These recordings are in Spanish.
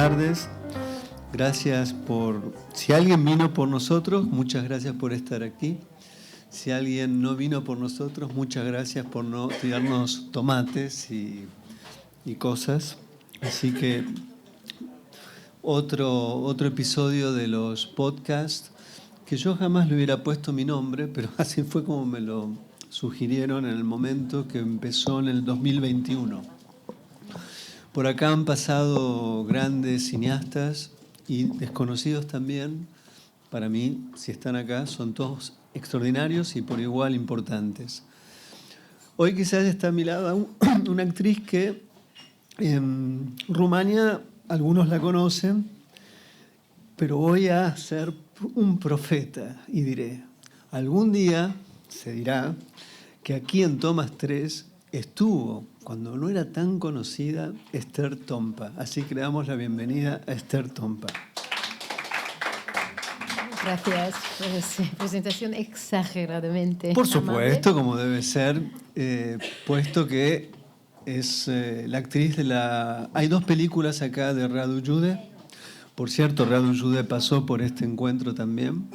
tardes. Gracias por... Si alguien vino por nosotros, muchas gracias por estar aquí. Si alguien no vino por nosotros, muchas gracias por no tirarnos tomates y cosas. Así que otro episodio de los podcasts, que yo jamás le hubiera puesto mi nombre, pero así fue como me lo sugirieron en el momento que empezó en el 2021. Por acá han pasado grandes cineastas y desconocidos también. Para mí, si están acá, son todos extraordinarios y por igual importantes. Hoy quizás está a mi lado una actriz que en Rumania algunos la conocen, pero voy a ser un profeta y diré, algún día se dirá que aquí en Thomas 3 estuvo, cuando no era tan conocida, Esther Tompa. Así que le damos la bienvenida a Esther Tompa. Gracias por esa presentación exageradamente Por supuesto, amable. como debe ser, puesto que es la actriz de la... Hay dos películas acá de Radu Jude. Por cierto, Radu Jude pasó por este encuentro también.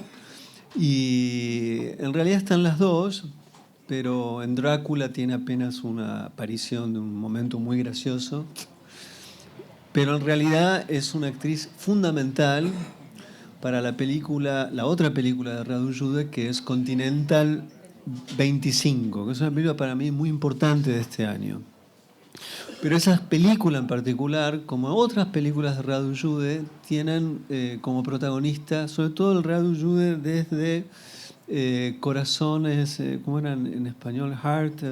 Y en realidad están las dos, pero en Drácula tiene apenas una aparición de un momento muy gracioso. Pero en realidad es una actriz fundamental para la película, la otra película de Radu Jude, que es Continental 25, que es una película para mí muy importante de este año. Pero esa película en particular, como otras películas de Radu Jude, tienen como protagonista, sobre todo el Radu Jude desde Corazones, ¿cómo eran en español? Heart...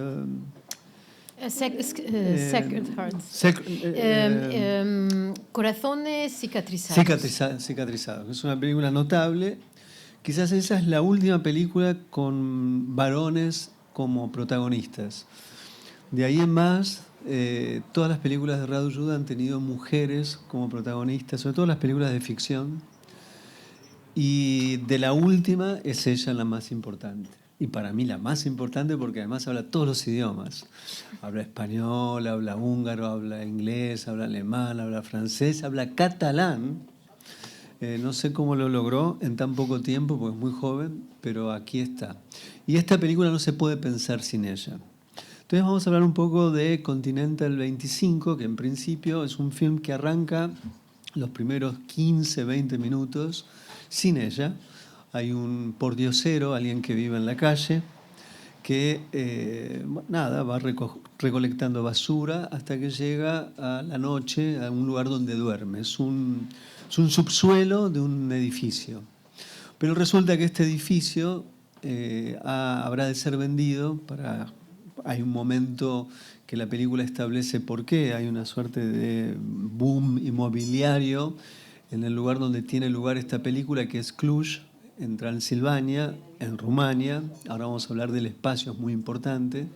Sacred Hearts. Corazones cicatrizados. Cicatrizados. Es una película notable. Quizás esa es la última película con varones como protagonistas. De ahí en más, todas las películas de Radu Jude han tenido mujeres como protagonistas, sobre todo las películas de ficción. Y de la última es ella la más importante. Y para mí la más importante porque además habla todos los idiomas. Habla español, habla húngaro, habla inglés, habla alemán, habla francés, habla catalán. No sé cómo lo logró en tan poco tiempo porque es muy joven, pero aquí está. Y esta película no se puede pensar sin ella. Entonces vamos a hablar un poco de Continental 25, que en principio es un film que arranca los primeros 15, 20 minutos sin ella. Hay un pordiosero, alguien que vive en la calle, que va recolectando basura hasta que llega a la noche a un lugar donde duerme. Es un subsuelo de un edificio. Pero resulta que este edificio habrá de ser vendido para... Hay un momento que la película establece por qué. Hay una suerte de boom inmobiliario en el lugar donde tiene lugar esta película, que es Cluj, en Transilvania, en Rumania. Ahora vamos a hablar del espacio, es muy importante.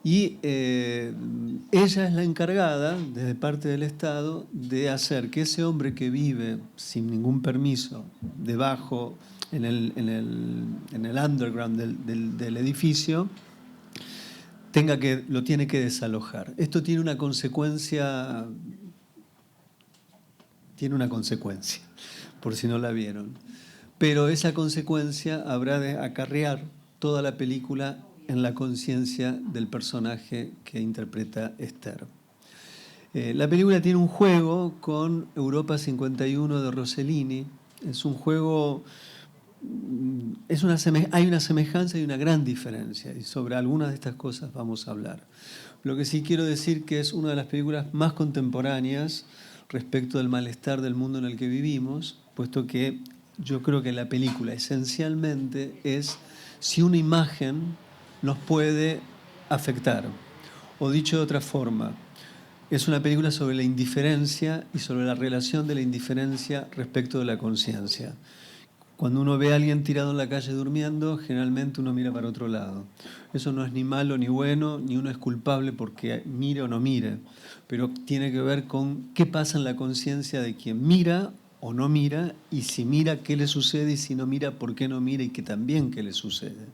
Y ella es la encargada, desde parte del Estado, de hacer que ese hombre que vive sin ningún permiso debajo, en el underground del edificio, lo tiene que desalojar. Esto tiene una consecuencia, por si no la vieron. Pero esa consecuencia habrá de acarrear toda la película en la conciencia del personaje que interpreta Esther. La película tiene un juego con Europa 51 de Rossellini. Es un juego... hay una semejanza y una gran diferencia, y sobre algunas de estas cosas vamos a hablar. Lo que sí quiero decir que es una de las películas más contemporáneas respecto del malestar del mundo en el que vivimos, puesto que yo creo que la película esencialmente es si una imagen nos puede afectar. O dicho de otra forma, es una película sobre la indiferencia y sobre la relación de la indiferencia respecto de la conciencia. Cuando uno ve a alguien tirado en la calle durmiendo, generalmente uno mira para otro lado. Eso no es ni malo ni bueno, ni uno es culpable porque mire o no mire, pero tiene que ver con qué pasa en la conciencia de quien mira o no mira, y si mira, qué le sucede, y si no mira, por qué no mira, y que también qué le sucede.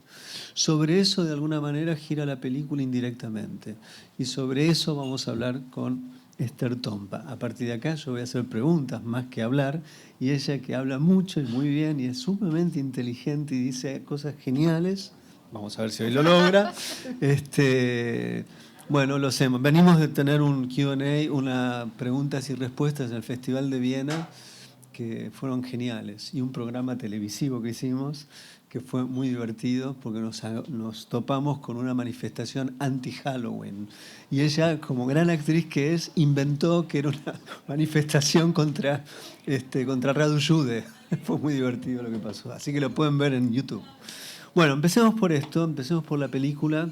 Sobre eso, de alguna manera, gira la película indirectamente. Y sobre eso vamos a hablar con Esther Tompa. A partir de acá yo voy a hacer preguntas más que hablar, y ella, que habla mucho y muy bien y es sumamente inteligente y dice cosas geniales, vamos a ver si hoy lo logra. Bueno, lo hacemos. Venimos de tener un Q&A, una preguntas y respuestas en el Festival de Viena, que fueron geniales, y un programa televisivo que hicimos que fue muy divertido porque nos topamos con una manifestación anti-Halloween. Y ella, como gran actriz que es, inventó que era una manifestación contra Radu Jude. Fue muy divertido lo que pasó. Así que lo pueden ver en YouTube. Bueno, empecemos por esto, empecemos por la película.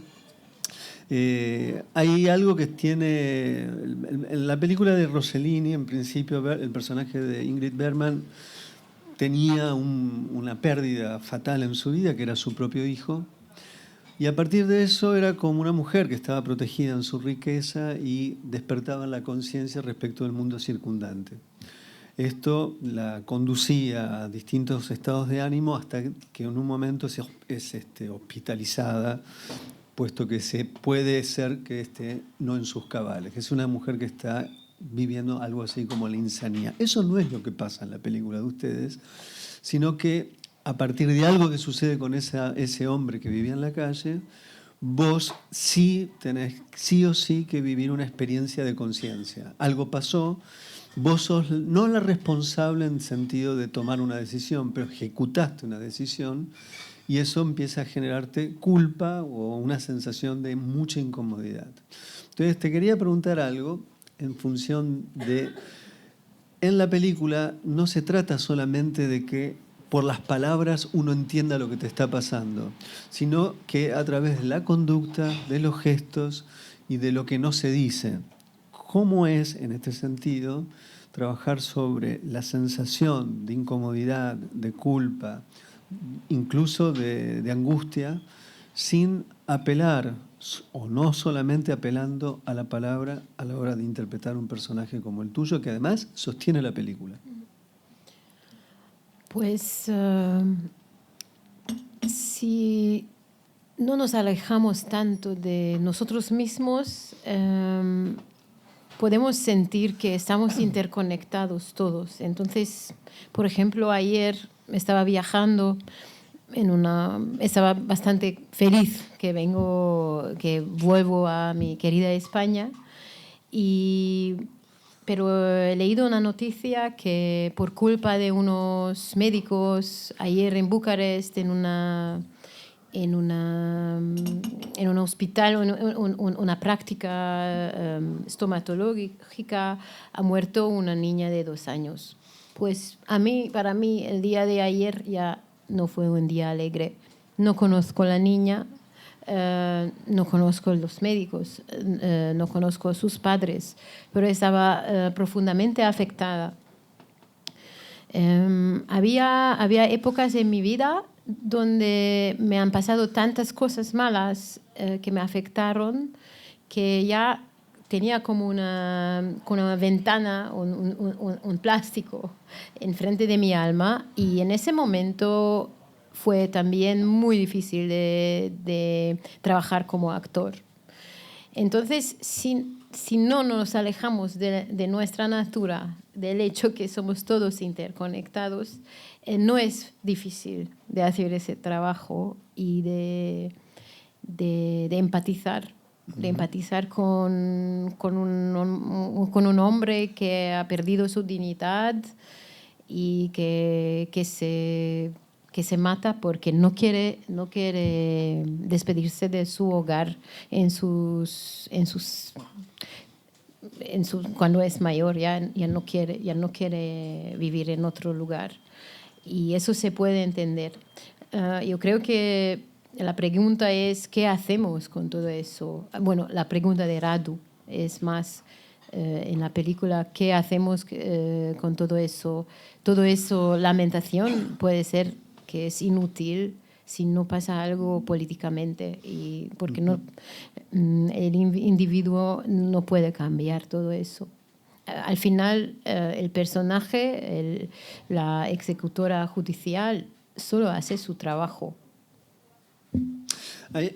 Hay algo que tiene... En la película de Rossellini, en principio, el personaje de Ingrid Bergman tenía una pérdida fatal en su vida, que era su propio hijo, y a partir de eso era como una mujer que estaba protegida en su riqueza y despertaba en la conciencia respecto del mundo circundante. Esto la conducía a distintos estados de ánimo hasta que en un momento es hospitalizada, puesto que puede ser que esté no en sus cabales. Es una mujer que está viviendo algo así como la insanía. Eso no es lo que pasa en la película de ustedes, sino que a partir de algo que sucede con ese hombre que vivía en la calle, vos sí tenés sí o sí que vivir una experiencia de conciencia. Algo pasó, vos sos no la responsable en el sentido de tomar una decisión, pero ejecutaste una decisión, y eso empieza a generarte culpa o una sensación de mucha incomodidad. Entonces te quería preguntar algo en función de... En la película no se trata solamente de que por las palabras uno entienda lo que te está pasando, sino que a través de la conducta, de los gestos y de lo que no se dice. ¿Cómo es, en este sentido, trabajar sobre la sensación de incomodidad, de culpa, incluso de angustia, sin apelar, o no solamente apelando a la palabra a la hora de interpretar un personaje como el tuyo, que además sostiene la película? Pues si no nos alejamos tanto de nosotros mismos, podemos sentir que estamos interconectados todos. Entonces, por ejemplo, ayer estaba viajando estaba bastante feliz que vuelvo a mi querida España, pero he leído una noticia que por culpa de unos médicos ayer en Bucarest, en un hospital, una práctica estomatológica, ha muerto una niña de 2 años. Pues para mí, el día de ayer ya no fue un día alegre. No conozco a la niña, no conozco a los médicos, no conozco a sus padres, pero estaba profundamente afectada. Había épocas en mi vida donde me han pasado tantas cosas malas que me afectaron, que ya tenía como una ventana, un plástico enfrente de mi alma, y en ese momento fue también muy difícil de trabajar como actor. Entonces, si no nos alejamos de nuestra natura, del hecho que somos todos interconectados, no es difícil de hacer ese trabajo y de empatizar. De empatizar con un hombre que ha perdido su dignidad y que se mata porque no quiere despedirse de su hogar cuando es mayor, ya no quiere vivir en otro lugar. Y eso se puede entender. Yo creo que la pregunta es, ¿qué hacemos con todo eso? Bueno, la pregunta de Radu es más en la película, ¿qué hacemos con todo eso? Todo eso, lamentación, puede ser que es inútil si no pasa algo políticamente, y porque el individuo no puede cambiar todo eso. Al final, el personaje, la ejecutora judicial, solo hace su trabajo.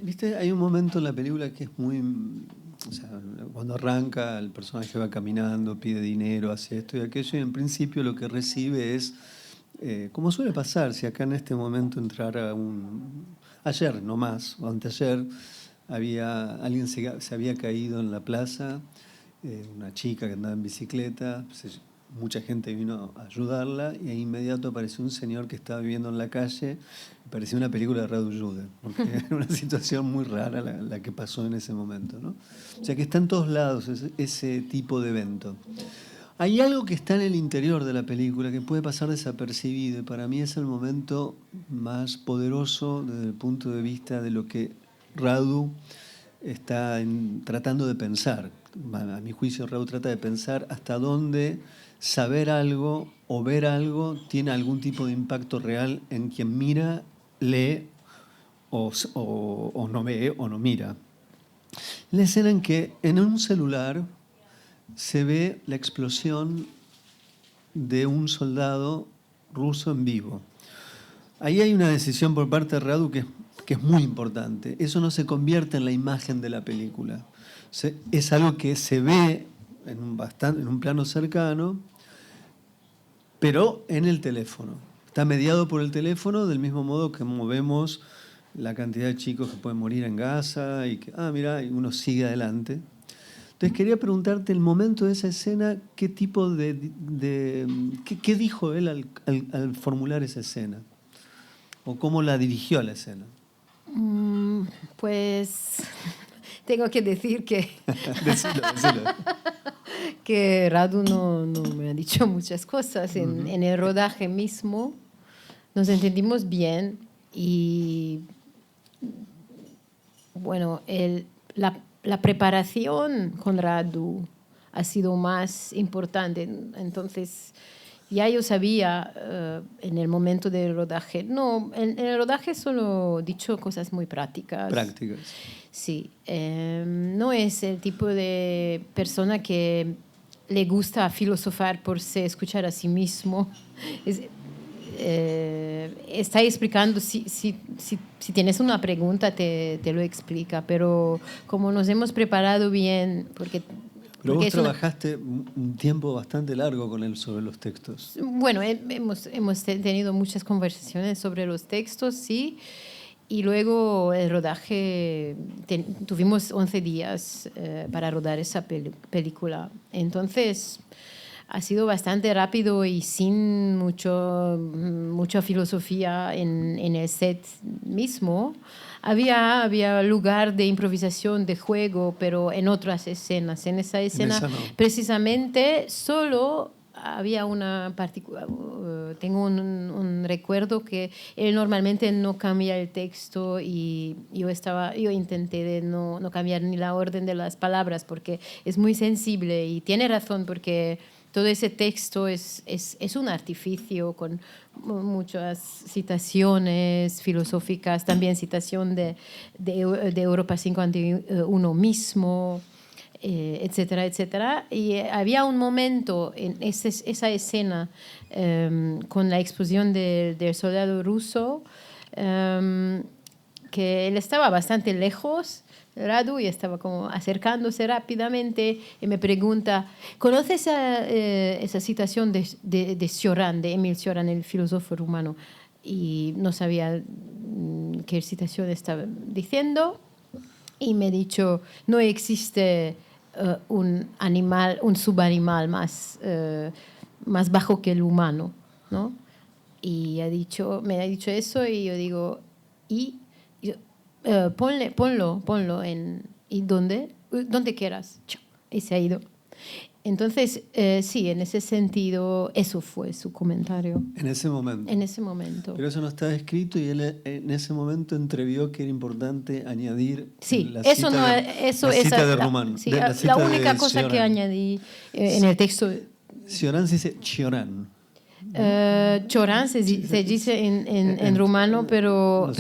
¿Viste? Hay un momento en la película que es muy O sea, cuando arranca, el personaje va caminando, pide dinero, hace esto y aquello, y en principio lo que recibe es, como suele pasar, si acá en este momento entrara ayer nomás, o anteayer, alguien se había caído en la plaza, una chica que andaba en bicicleta, mucha gente vino a ayudarla y de inmediato apareció un señor que estaba viviendo en la calle. Parecía una película de Radu Jude, porque era una situación muy rara la que pasó en ese momento, ¿no? O sea que está en todos lados ese tipo de evento. Hay algo que está en el interior de la película que puede pasar desapercibido y para mí es el momento más poderoso desde el punto de vista de lo que Radu está tratando de pensar. A mi juicio, Radu trata de pensar hasta dónde saber algo o ver algo tiene algún tipo de impacto real en quien mira, lee o no ve o no mira. La escena en que en un celular se ve la explosión de un soldado ruso en vivo. Ahí hay una decisión por parte de Radu que es muy importante. Eso no se convierte en la imagen de la película. Es algo que se ve en un plano cercano, pero en el teléfono. Está mediado por el teléfono del mismo modo que movemos la cantidad de chicos que pueden morir en Gaza y que, mira, y uno sigue adelante. Entonces quería preguntarte el momento de esa escena, qué tipo qué dijo él al formular esa escena o cómo la dirigió a la escena. Pues tengo que decir que Decilo. que Radu no me ha dicho muchas cosas. En el rodaje mismo nos entendimos bien y bueno, la preparación con Radu ha sido más importante. Entonces, ya yo sabía en el momento del rodaje. No, en el rodaje solo he dicho cosas muy prácticas. Prácticas. Sí. No es el tipo de persona que le gusta filosofar por se escuchar a sí mismo. Está explicando, si tienes una pregunta te lo explica, pero como nos hemos preparado bien, pero vos trabajaste un tiempo bastante largo con él sobre los textos. Bueno, hemos tenido muchas conversaciones sobre los textos, sí, y luego el rodaje, tuvimos 11 días para rodar esa película. Entonces ha sido bastante rápido y sin mucha filosofía en el set mismo. Había lugar de improvisación, de juego, pero en otras escenas. En esa escena, no. precisamente, solo había una particular. Tengo un recuerdo que él normalmente no cambia el texto y yo intenté de no cambiar ni la orden de las palabras porque es muy sensible y tiene razón porque todo ese texto es un artificio con muchas citaciones filosóficas, también citación de Europa 51 mismo, etcétera, etcétera. Y había un momento en esa escena con la explosión del soldado ruso que él estaba bastante lejos, Radu, y estaba como acercándose rápidamente y me pregunta, ¿conoces esa citación de Cioran, de Émile Cioran, el filósofo rumano? Y no sabía qué citación estaba diciendo y me ha dicho, no existe un subanimal más bajo que el humano, ¿no? Y me ha dicho eso y yo digo, ponlo ¿y dónde? Donde quieras. Y se ha ido. Entonces, sí, en ese sentido, eso fue su comentario. En ese momento. En ese momento. Pero eso no estaba escrito y él en ese momento entrevió que era importante añadir la cita de Román. Sí, la única cosa que añadí en el texto. Cioran se dice Cioran. Chorán se dice en rumano, pero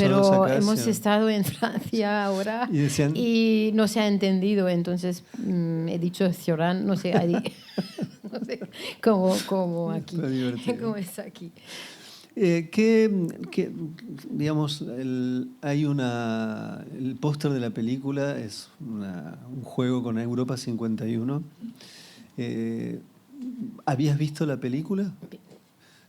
hemos estado en Francia ahora y no se ha entendido, entonces he dicho Chorán, no sé cómo aquí, cómo es aquí. Digamos, el póster de la película es un juego con Europa 51. ¿Habías visto la película?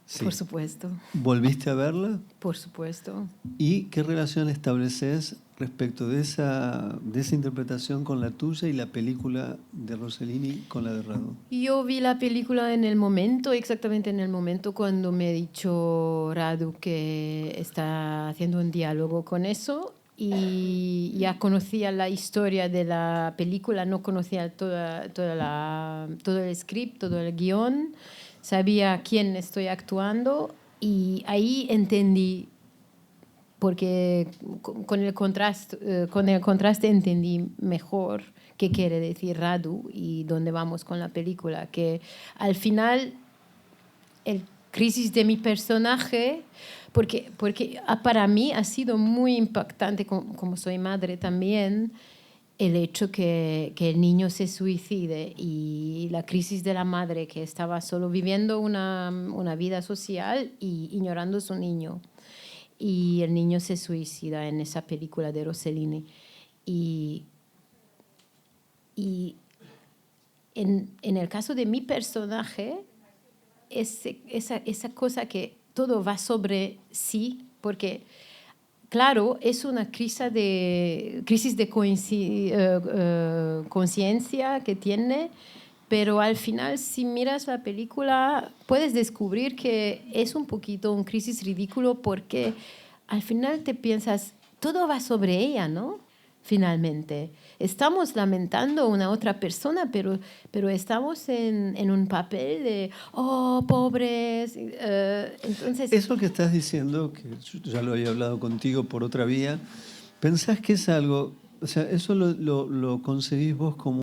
Sí. Por supuesto. ¿Volviste a verla? Por supuesto. ¿Y qué relación estableces respecto de esa interpretación con la tuya y la película de Rossellini con la de Radu? Yo vi la película en el momento, exactamente en el momento cuando me ha dicho Radu que está haciendo un diálogo con eso, y ya conocía la historia de la película, no conocía todo el script, todo el guión, sabía quién estoy actuando y ahí entendí, porque con el contraste entendí mejor qué quiere decir Radu y dónde vamos con la película, que al final el crisis de mi personaje, porque para mí ha sido muy impactante, como soy madre también, el hecho que el niño se suicide y la crisis de la madre que estaba solo viviendo una vida social y ignorando a su niño. Y el niño se suicida en esa película de Rossellini. Y en el caso de mi personaje, esa cosa que todo va sobre sí, porque, claro, es una crisis de conciencia que tiene, pero al final, si miras la película, puedes descubrir que es un poquito un crisis ridículo, porque al final te piensas, todo va sobre ella, ¿no? Finalmente. Estamos lamentando a una otra persona, pero estamos en un papel de, oh, pobres. Entonces, Eso que estás diciendo, que yo ya lo había hablado contigo por otra vía, ¿pensás que es algo, o sea, eso lo concebís vos como